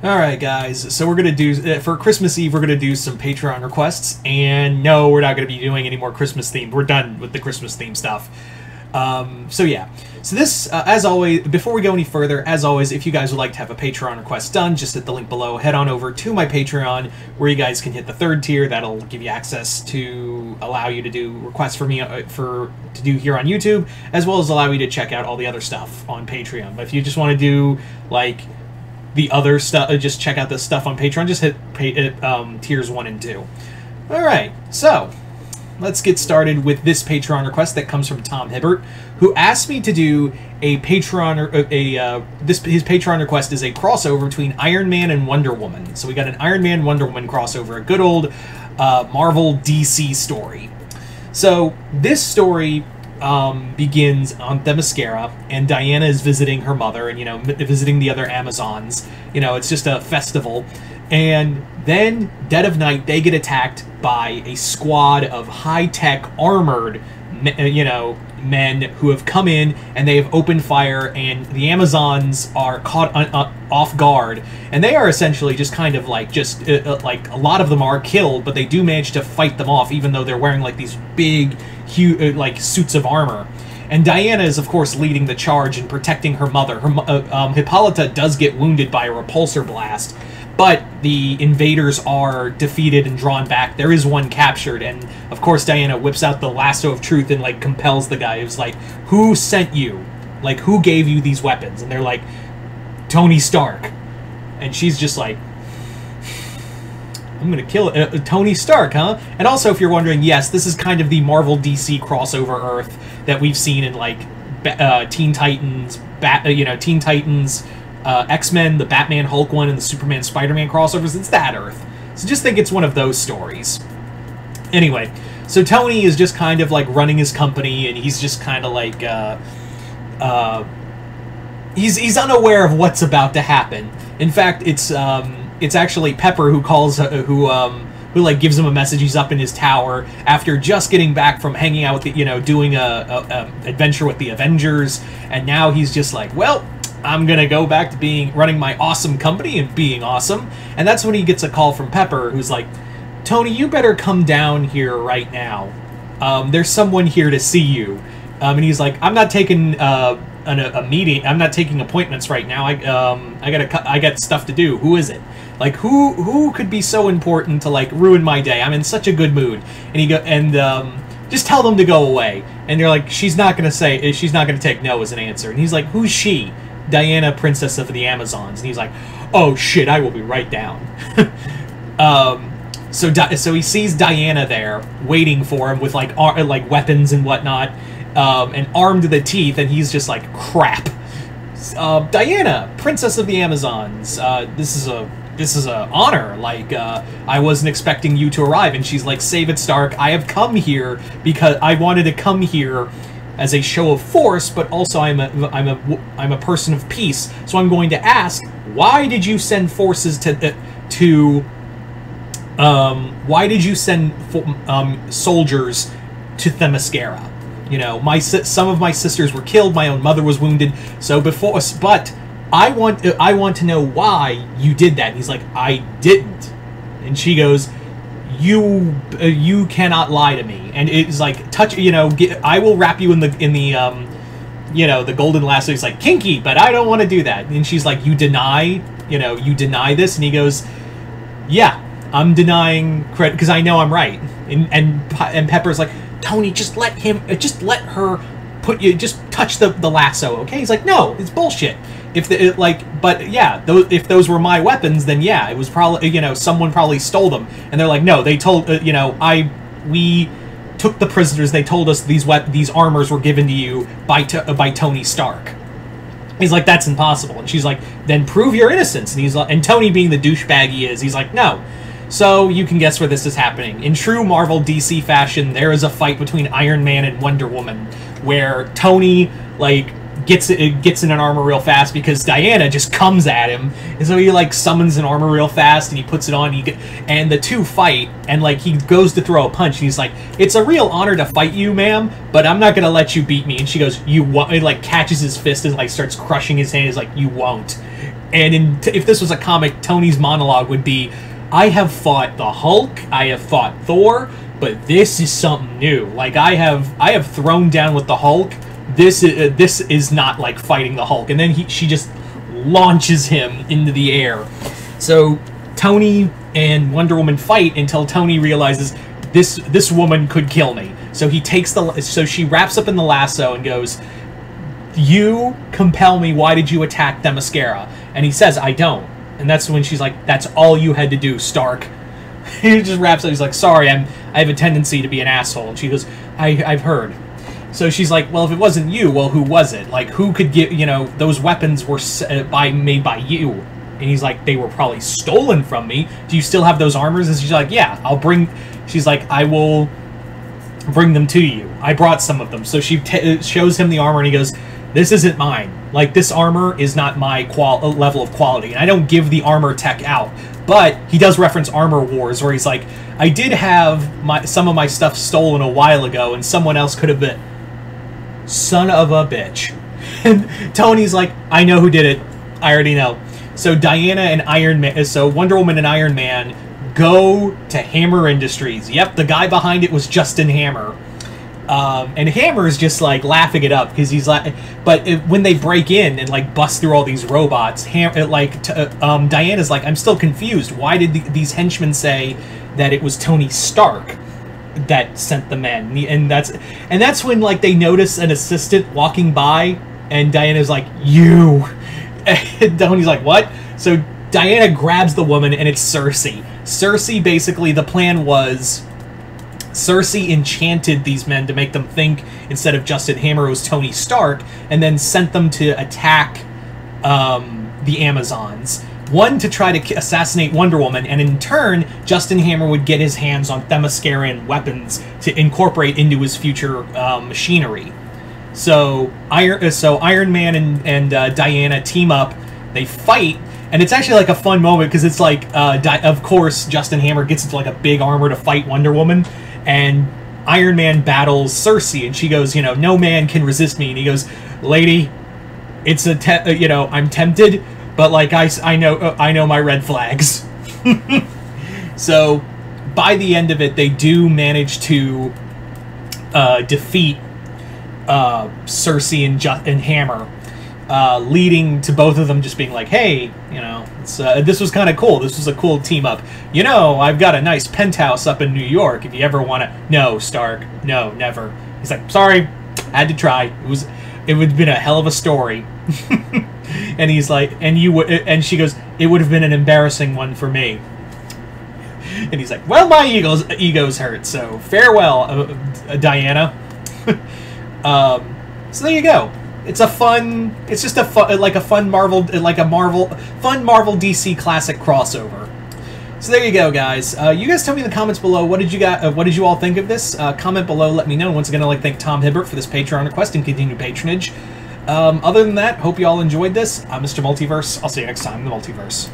Alright guys, so we're going to do, for Christmas Eve, we're going to do some Patreon requests, and no, we're not going to be doing any more Christmas themed. We're done with the Christmas theme stuff. So yeah. So this, as always, before we go any further, as always, if you guys would like to have a Patreon request done, just hit the link below, head on over to my Patreon, where you guys can hit the 3rd tier. That'll give you access to allow you to do requests for me to do here on YouTube, as well as allow you to check out all the other stuff on Patreon. But if you just want to do, like, the other stuff, just check out this stuff on Patreon, just hit tiers 1 and 2. Alright, so let's get started with this Patreon request that comes from Tom Hibbert, who asked me to do a Patreon, his Patreon request is a crossover between Iron Man and Wonder Woman. So we got an Iron Man Wonder Woman crossover, a good old Marvel DC story. So this story begins on Themyscira, and Diana is visiting her mother, and, you know, visiting the other Amazons. You know, it's just a festival. And then, dead of night, they get attacked by a squad of high-tech, armored, you know, men who have come in, and they have opened fire, and the Amazons are caught off guard. And they are essentially just kind of like, like, a lot of them are killed, but they do manage to fight them off, even though they're wearing, like, these big, huge, like, suits of armor. And Diana is, of course, leading the charge and protecting her mother. Hippolyta does get wounded by a repulsor blast, but the invaders are defeated and drawn back. There is one captured, and of course Diana whips out the lasso of truth and, like, compels the guy who's like, who sent you? Like, who gave you these weapons? And they're like, Tony Stark. And she's just like, I'm gonna kill Tony Stark, huh? And also, if you're wondering, yes, this is kind of the Marvel DC crossover Earth that we've seen in, like, Teen Titans, Teen Titans, X-Men, the Batman Hulk one, and the Superman Spider-Man crossovers. It's that Earth. So just think it's one of those stories. Anyway, so Tony is just kind of, like, running his company, and he's just kind of like, he's unaware of what's about to happen. In fact, it's actually Pepper who calls, who like gives him a message. He's up in his tower after just getting back from hanging out with the, you know, doing a adventure with the Avengers, and now he's just like, well, I'm gonna go back to running my awesome company and being awesome. And that's when he gets a call from Pepper, who's like, Tony, you better come down here right now. There's someone here to see you. And he's like, I'm not taking a meeting. I'm not taking appointments right now. I got stuff to do. Who is it? Like, who could be so important to, like, ruin my day? I'm in such a good mood. And just tell them to go away. And they're like, she's not gonna take no as an answer. And he's like, who's she? Diana, Princess of the Amazons. And he's like, oh shit, I will be right down. So he sees Diana there waiting for him with, like, weapons and whatnot, and armed to the teeth, and he's just like, crap. Diana, Princess of the Amazons, this is a honor. Like, I wasn't expecting you to arrive. And she's like, save it, Stark. I have come here because I wanted to come here as a show of force, but also I'm a person of peace. So I'm going to ask, why did you send forces why did you send soldiers to Themyscira? You know, some of my sisters were killed, my own mother was wounded. So but I want to know why you did that. And he's like, I didn't. And she goes, you cannot lie to me. And it's like, I will wrap you in the you know, the golden lasso. He's like, kinky, but I don't want to do that. And she's like, you deny this? And he goes, yeah, I'm denying credit because I know I'm right. And Pepper's like, Tony, just let her just touch the lasso, okay? He's like, no, it's bullshit. But yeah, if those were my weapons, then yeah, it was probably, you know, someone probably stole them. And they're like, no, they told, we took the prisoners. They told us these armors were given to you by Tony Stark. He's like, that's impossible. And she's like, then prove your innocence. And he's like, and Tony, being the douchebag he is, he's like, no. So you can guess where this is happening. In true Marvel DC fashion, there is a fight between Iron Man and Wonder Woman, where Tony, like, gets in an armor real fast because Diana just comes at him, and so he, like, summons an armor real fast and he puts it on. And the two fight, and, like, he goes to throw a punch, and he's like, "It's a real honor to fight you, ma'am, but I'm not gonna let you beat me." And she goes, "You won't." It, like, catches his fist and, like, starts crushing his hand. He's like, "You won't." And if this was a comic, Tony's monologue would be, I have fought the Hulk, I have fought Thor, but this is something new. Like, I have thrown down with the Hulk. This is not like fighting the Hulk. And then she just launches him into the air. So Tony and Wonder Woman fight until Tony realizes this woman could kill me. So she wraps up in the lasso and goes, you compel me, why did you attack Themyscira? And he says, I don't. And that's when she's like, that's all you had to do, Stark. He just wraps up, he's like, sorry, I have a tendency to be an asshole. And she goes, I've heard. So she's like, well, if it wasn't you, well, who was it? Like, who could get, those weapons were made by you. And he's like, they were probably stolen from me. Do you still have those armors? And she's like, yeah, she's like, I will bring them to you. I brought some of them. So she shows him the armor and he goes, this isn't mine. Like, this armor is not my level of quality. And I don't give the armor tech out. But he does reference Armor Wars, where he's like, I did have some of my stuff stolen a while ago, and someone else could have been... Son of a bitch. And Tony's like, I know who did it. I already know. So Diana and so Wonder Woman and Iron Man go to Hammer Industries. Yep, the guy behind it was Justin Hammer. And Hammer's just like laughing it up because he's like, but when they break in and like bust through all these robots, Diana's like, I'm still confused. Why did these henchmen say that it was Tony Stark that sent the men? And that's when like they notice an assistant walking by, and Diana's like, you. And Tony's like, what? So Diana grabs the woman, and it's Cersei. Cersei, basically, the plan was, Cersei enchanted these men to make them think, instead of Justin Hammer, it was Tony Stark, and then sent them to attack the Amazons. One, to try to assassinate Wonder Woman, and in turn, Justin Hammer would get his hands on Themysciran weapons to incorporate into his future machinery. So Iron Man and Diana team up, they fight, and it's actually like a fun moment, because it's like, of course, Justin Hammer gets into like a big armor to fight Wonder Woman, and Iron Man battles Cersei, and she goes, no man can resist me, and he goes, lady, it's I'm tempted, but like I know my red flags. So by the end of it, they do manage to defeat Cersei and Hammer, leading to both of them just being like, hey, this was kind of cool. This was a cool team up. I've got a nice penthouse up in New York if you ever want to. No, Stark. No, never. He's like, sorry, had to try. It would have been a hell of a story. And he's like, and she goes, it would have been an embarrassing one for me. And he's like, well, my ego's hurt, so farewell, Diana. So there you go. It's just a fun Marvel DC classic crossover. So there you go, guys. You guys tell me in the comments below, what did you all think of this? Comment below, let me know. Once again, I'd like to thank Tom Hibbert for this Patreon request and continued patronage. Other than that, hope you all enjoyed this. I'm Mr. Multiverse. I'll see you next time in the Multiverse.